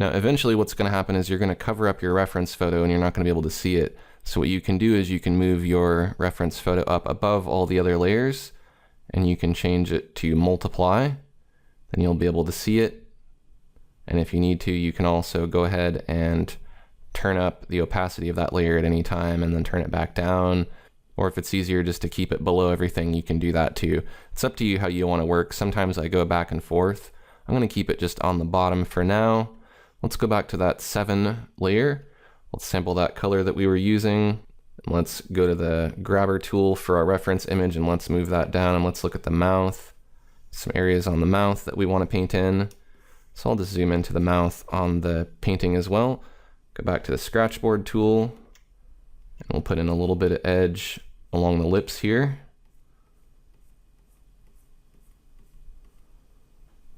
Now, eventually what's going to happen is you're going to cover up your reference photo and you're not going to be able to see it. So what you can do is you can move your reference photo up above all the other layers and you can change it to multiply. Then you'll be able to see it. And if you need to, you can also go ahead and turn up the opacity of that layer at any time and then turn it back down. Or if it's easier just to keep it below everything, you can do that too. It's up to you how you want to work. Sometimes I go back and forth. I'm going to keep it just on the bottom for now. Let's go back to that 7 layer. Let's sample that color that we were using. And let's go to the grabber tool for our reference image and let's move that down and let's look at the mouth. Some areas on the mouth that we want to paint in. So I'll just zoom into the mouth on the painting as well. Go back to the scratchboard tool and we'll put in a little bit of edge along the lips here.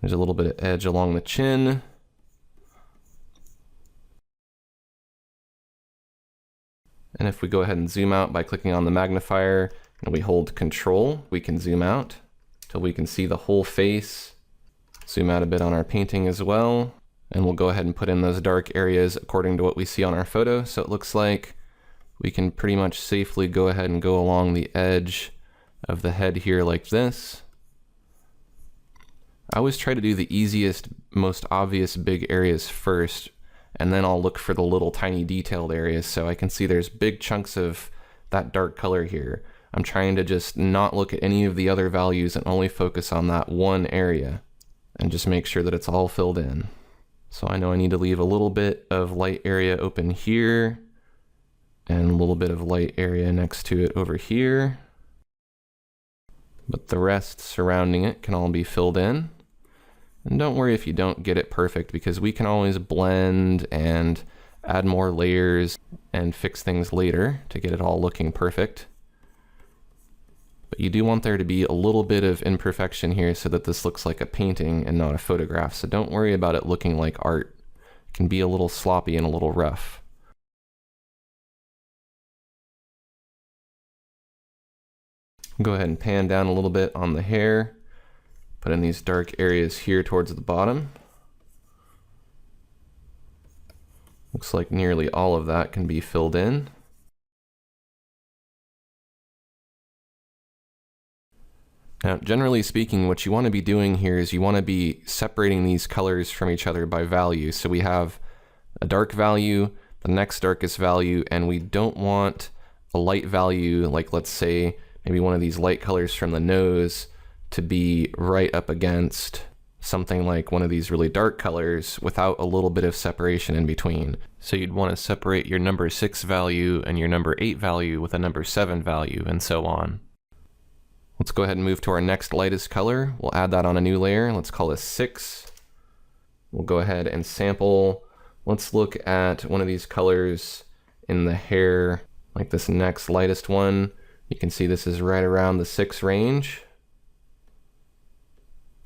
There's a little bit of edge along the chin. And if we go ahead and zoom out by clicking on the magnifier and we hold Control, we can zoom out till we can see the whole face. Zoom out a bit on our painting as well. And we'll go ahead and put in those dark areas according to what we see on our photo. So it looks like we can pretty much safely go ahead and go along the edge of the head here like this. I always try to do the easiest, most obvious big areas first, and then I'll look for the little tiny detailed areas. So I can see there's big chunks of that dark color here. I'm trying to just not look at any of the other values and only focus on that one area and just make sure that it's all filled in. So I know I need to leave a little bit of light area open here and a little bit of light area next to it over here. But the rest surrounding it can all be filled in. And don't worry if you don't get it perfect, because we can always blend and add more layers and fix things later to get it all looking perfect. But you do want there to be a little bit of imperfection here so that this looks like a painting and not a photograph. So don't worry about it looking like art. It can be a little sloppy and a little rough. Go ahead and pan down a little bit on the hair. Put in these dark areas here towards the bottom. Looks like nearly all of that can be filled in. Now, generally speaking, what you want to be doing here is you want to be separating these colors from each other by value. So we have a dark value, the next darkest value, and we don't want a light value, like let's say maybe one of these light colors from the nose, to be right up against something like one of these really dark colors without a little bit of separation in between. So you'd want to separate your number 6 value and your number 8 value with a number 7 value, and so on. Let's go ahead and move to our next lightest color. We'll add that on a new layer. Let's call this 6. We'll go ahead and sample. Let's look at one of these colors in the hair, like this next lightest one. You can see this is right around the 6 range.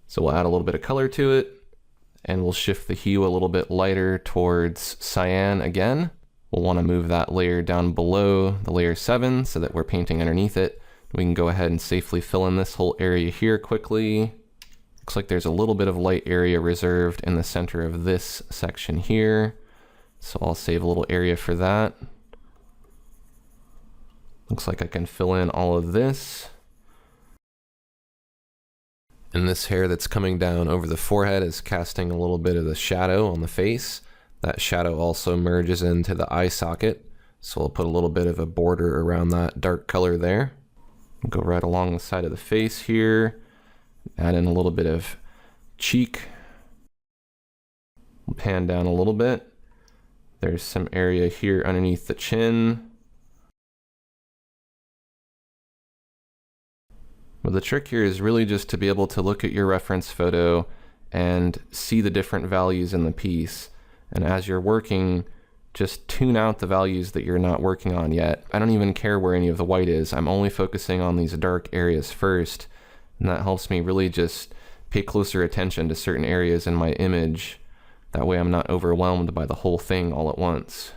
So we'll add a little bit of color to it, and we'll shift the hue a little bit lighter towards cyan again. We'll want to move that layer down below the layer 7 so that we're painting underneath it. We can go ahead and safely fill in this whole area here quickly. Looks like there's a little bit of light area reserved in the center of this section here. So I'll save a little area for that. Looks like I can fill in all of this. And this hair that's coming down over the forehead is casting a little bit of the shadow on the face. That shadow also merges into the eye socket. So I'll put a little bit of a border around that dark color there. Go right along the side of the face here. Add in a little bit of cheek. We'll pan down a little bit. There's some area here underneath the chin. But the trick here is really just to be able to look at your reference photo and see the different values in the piece. And as you're working, just tune out the values that you're not working on yet. I don't even care where any of the white is. I'm only focusing on these dark areas first. And that helps me really just pay closer attention to certain areas in my image. That way I'm not overwhelmed by the whole thing all at once.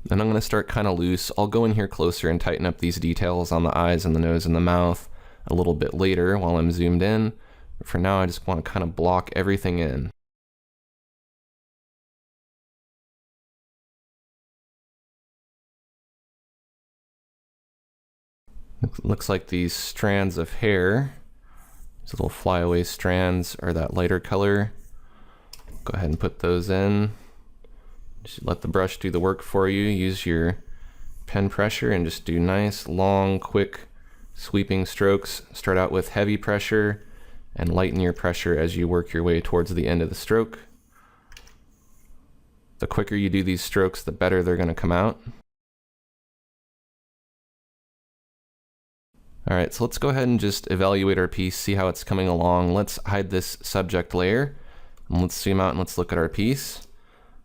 Then I'm going to start kind of loose. I'll go in here closer and tighten up these details on the eyes and the nose and the mouth a little bit later while I'm zoomed in. But for now, I just want to kind of block everything in. Looks like these strands of hair, these little flyaway strands, are that lighter color. Go ahead and put those in. Just let the brush do the work for you. Use your pen pressure and just do nice, long, quick, sweeping strokes. Start out with heavy pressure and lighten your pressure as you work your way towards the end of the stroke. The quicker you do these strokes, the better they're going to come out. All right, so let's go ahead and just evaluate our piece, see how it's coming along. Let's hide this subject layer, and let's zoom out and let's look at our piece.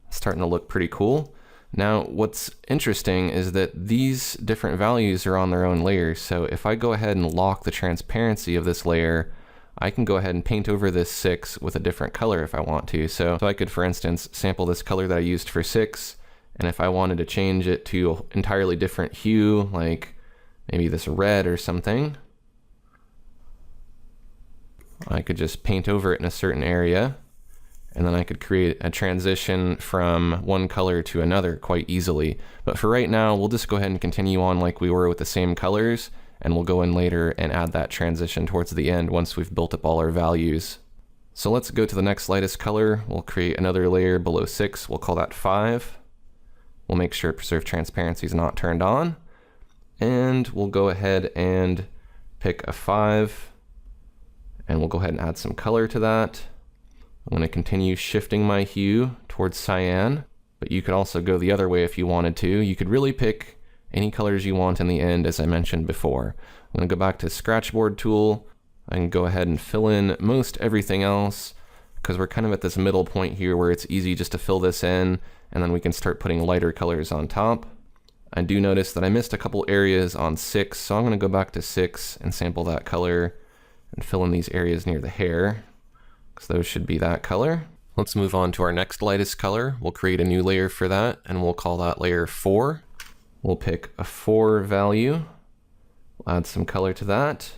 It's starting to look pretty cool. Now, what's interesting is that these different values are on their own layers. So if I go ahead and lock the transparency of this layer, I can go ahead and paint over this 6 with a different color if I want to. So I could, for instance, sample this color that I used for 6, and if I wanted to change it to an entirely different hue, like maybe this red or something, I could just paint over it in a certain area, and then I could create a transition from one color to another quite easily. But for right now, we'll just go ahead and continue on like we were with the same colors, and we'll go in later and add that transition towards the end once we've built up all our values. So let's go to the next lightest color. We'll create another layer below 6. We'll call that 5. We'll make sure preserve transparency is not turned on. And we'll go ahead and pick a 5, and we'll go ahead and add some color to that. I'm going to continue shifting my hue towards cyan, but you could also go the other way if you wanted to. You could really pick any colors you want in the end, as I mentioned before. I'm going to go back to Scratchboard tool. I can go ahead and fill in most everything else, because we're kind of at this middle point here where it's easy just to fill this in, and then we can start putting lighter colors on top. I do notice that I missed a couple areas on 6, so I'm going to go back to 6 and sample that color and fill in these areas near the hair, because those should be that color. Let's move on to our next lightest color. We'll create a new layer for that, and we'll call that layer 4. We'll pick a 4 value. We'll add some color to that.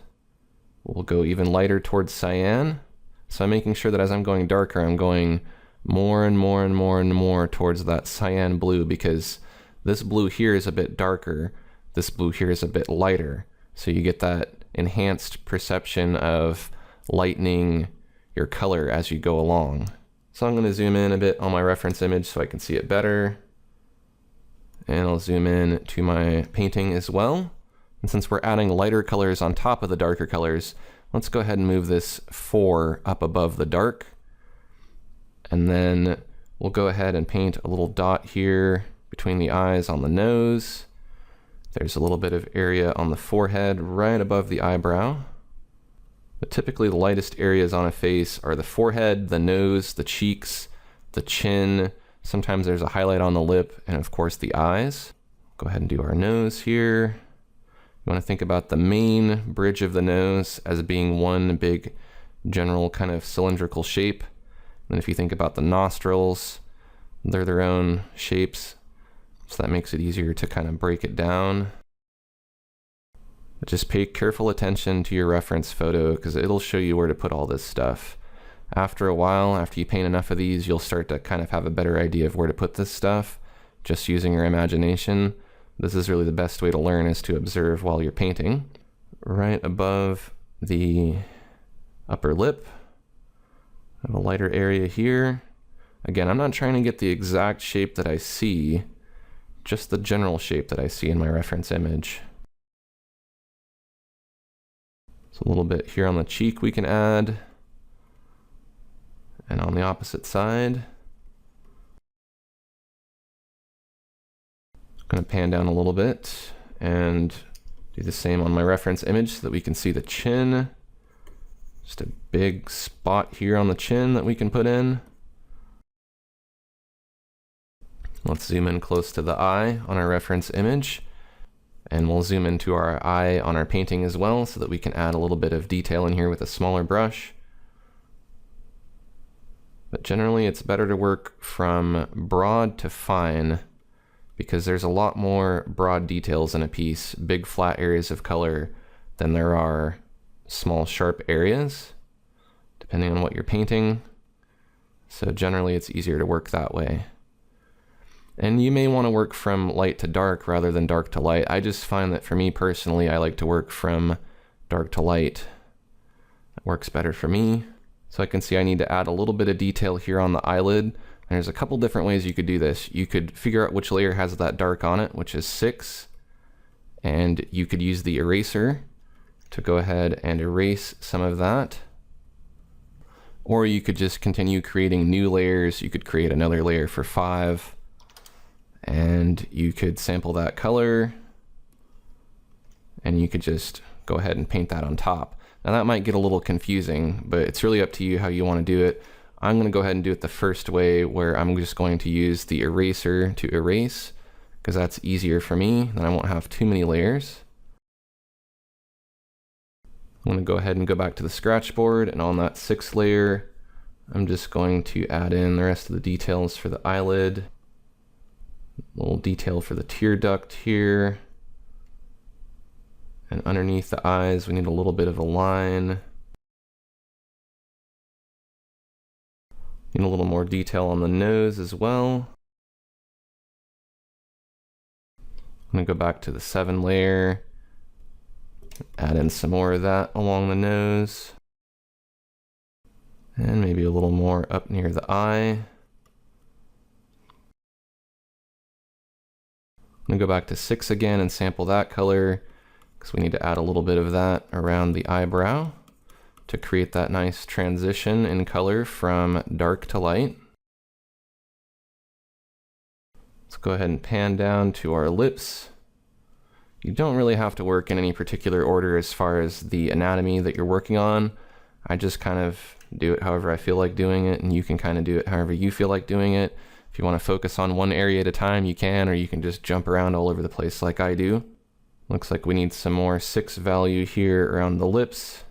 We'll go even lighter towards cyan. So I'm making sure that as I'm going darker, I'm going more and more and more and more towards that cyan blue, because this blue here is a bit darker. This blue here is a bit lighter. So you get that enhanced perception of lightening your color as you go along. So I'm going to zoom in a bit on my reference image so I can see it better. And I'll zoom in to my painting as well. And since we're adding lighter colors on top of the darker colors, let's go ahead and move this 4 up above the dark. And then we'll go ahead and paint a little dot here between the eyes on the nose. There's a little bit of area on the forehead right above the eyebrow. But typically the lightest areas on a face are the forehead, the nose, the cheeks, the chin. Sometimes there's a highlight on the lip, and of course the eyes. Go ahead and do our nose here. You want to think about the main bridge of the nose as being one big general kind of cylindrical shape. And if you think about the nostrils, they're their own shapes. So that makes it easier to kind of break it down. But just pay careful attention to your reference photo, because it'll show you where to put all this stuff. After a while, after you paint enough of these, you'll start to kind of have a better idea of where to put this stuff, just using your imagination. This is really the best way to learn, is to observe while you're painting. Right above the upper lip, I have a lighter area here. Again, I'm not trying to get the exact shape that I see, just the general shape that I see in my reference image. So a little bit here on the cheek we can add, and on the opposite side. I'm going to pan down a little bit and do the same on my reference image so that we can see the chin. Just a big spot here on the chin that we can put in. Let's zoom in close to the eye on our reference image, and we'll zoom into our eye on our painting as well so that we can add a little bit of detail in here with a smaller brush. But generally it's better to work from broad to fine, because there's a lot more broad details in a piece, big flat areas of color, than there are small sharp areas, depending on what you're painting. So generally it's easier to work that way. And you may want to work from light to dark rather than dark to light. I just find that for me personally, I like to work from dark to light. It works better for me. So I can see I need to add a little bit of detail here on the eyelid. And there's a couple different ways you could do this. You could figure out which layer has that dark on it, which is 6. And you could use the eraser to go ahead and erase some of that. Or you could just continue creating new layers. You could create another layer for 5. And you could sample that color. And you could just go ahead and paint that on top. Now that might get a little confusing, but it's really up to you how you want to do it. I'm going to go ahead and do it the first way, where I'm just going to use the eraser to erase, because that's easier for me, then I won't have too many layers. I'm going to go ahead and go back to the scratch board, and on that 6th layer, I'm just going to add in the rest of the details for the eyelid. A little detail for the tear duct here. And underneath the eyes, we need a little bit of a line. Need a little more detail on the nose as well. I'm going to go back to the 7 layer. Add in some more of that along the nose. And maybe a little more up near the eye. I'm going to go back to 6 again and sample that color, because we need to add a little bit of that around the eyebrow to create that nice transition in color from dark to light. Let's go ahead and pan down to our lips. You don't really have to work in any particular order as far as the anatomy that you're working on. I just kind of do it however I feel like doing it, and you can kind of do it however you feel like doing it. If you want to focus on one area at a time, you can, or you can just jump around all over the place like I do. Looks like we need some more 6 value here around the lips.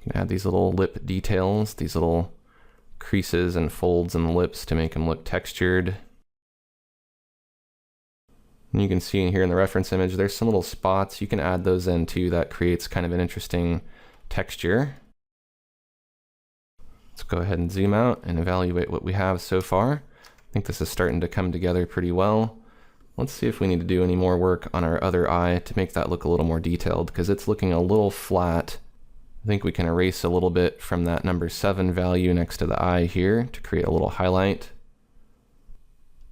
You can add these little lip details, these little creases and folds in the lips to make them look textured. And you can see in here in the reference image, there's some little spots. You can add those in too. That creates kind of an interesting texture. Let's go ahead and zoom out and evaluate what we have so far. I think this is starting to come together pretty well. Let's see if we need to do any more work on our other eye to make that look a little more detailed, because it's looking a little flat. I think we can erase a little bit from that number 7 value next to the eye here to create a little highlight.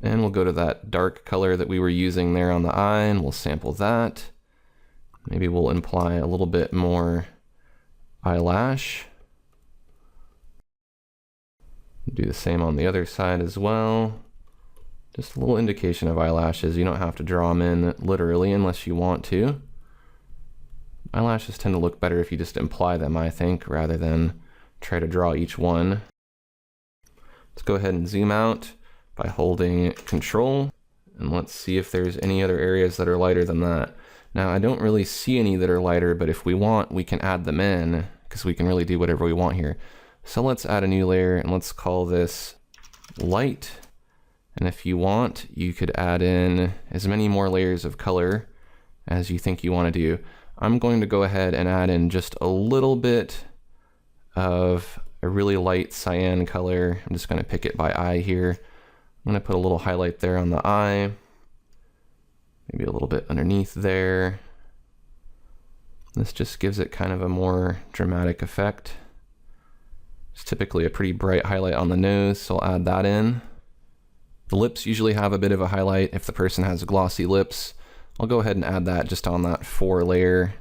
And we'll go to that dark color that we were using there on the eye, and we'll sample that. Maybe we'll imply a little bit more eyelash. Do the same on the other side as well. Just a little indication of eyelashes. You don't have to draw them in literally unless you want to. Eyelashes tend to look better if you just imply them, I think, rather than try to draw each one. Let's go ahead and zoom out by holding Control, and let's see if there's any other areas that are lighter than that. Now, I don't really see any that are lighter, but if we want, we can add them in, because we can really do whatever we want here. So let's add a new layer, and let's call this Light. And if you want, you could add in as many more layers of color as you think you want to do. I'm going to go ahead and add in just a little bit of a really light cyan color. I'm just going to pick it by eye here. I'm going to put a little highlight there on the eye. Maybe a little bit underneath there. This just gives it kind of a more dramatic effect. It's typically a pretty bright highlight on the nose, so I'll add that in. The lips usually have a bit of a highlight if the person has glossy lips. I'll go ahead and add that just on that 4 layer.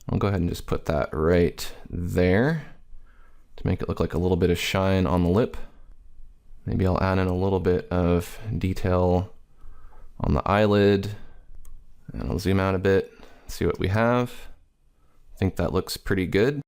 I'll go ahead and just put that right there to make it look like a little bit of shine on the lip. Maybe I'll add in a little bit of detail on the eyelid, and I'll zoom out a bit, see what we have. I think that looks pretty good.